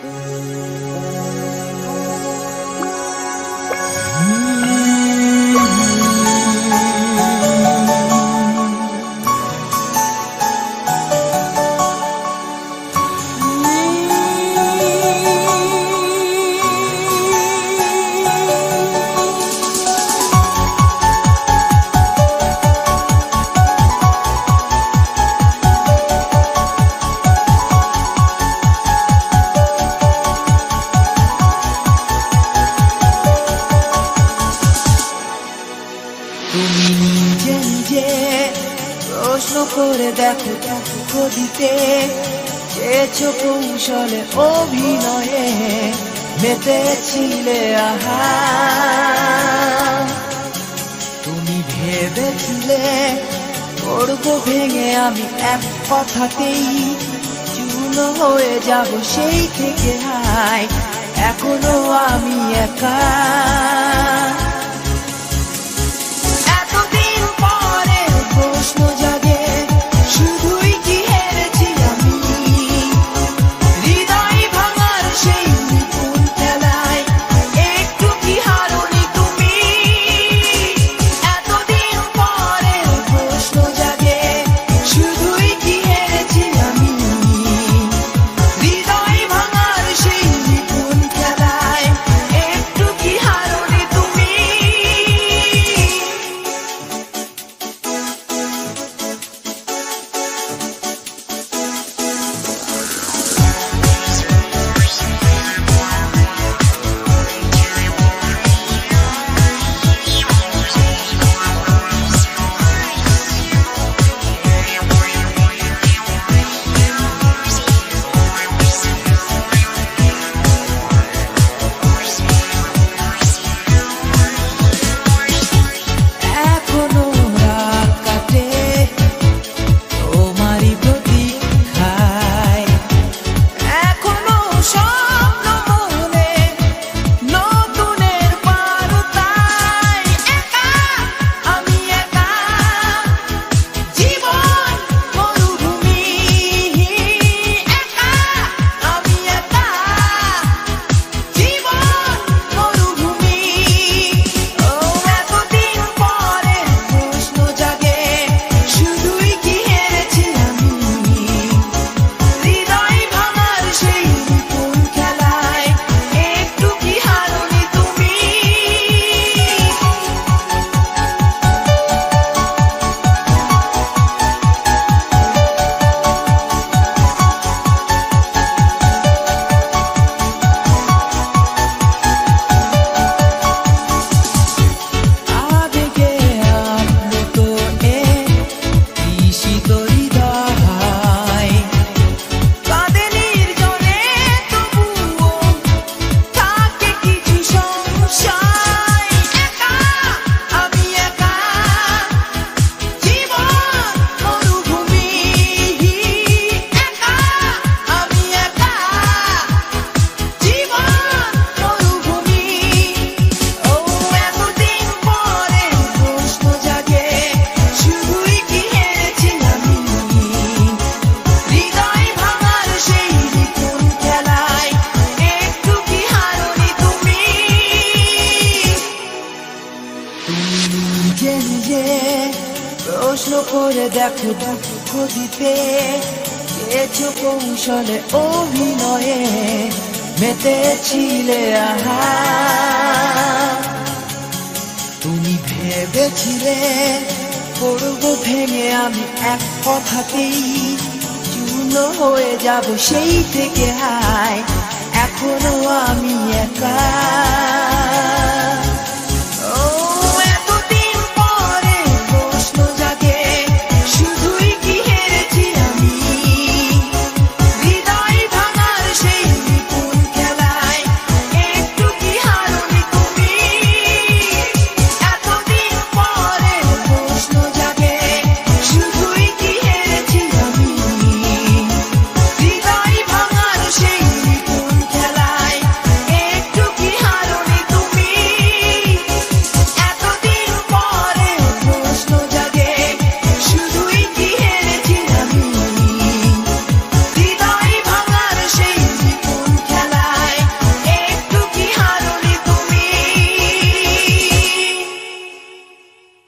তুমি নিজে নিজে প্রশ্ন করে দেখো দিতে চেয়েছো কৌশলে অভিনয়ে মেতেছিলে আহা। তুমি ভেবেছিলে করবো ভেঙে আমি এক কথাতেই চূর্ণ হয়ে যাব সেই থেকে হায় এখনো আমি একা। নিজে নিজে প্রশ্ন করে দেখো দিতে চেয়েছো কৌশলে অভিনয়ে মেতেছিলে আহা। তুমি ভেবেছিলে করবো ভেঙে আমি এক কথাতেই চূর্ণ হয়ে যাব সেই থেকে হায় এখনো আমি একা।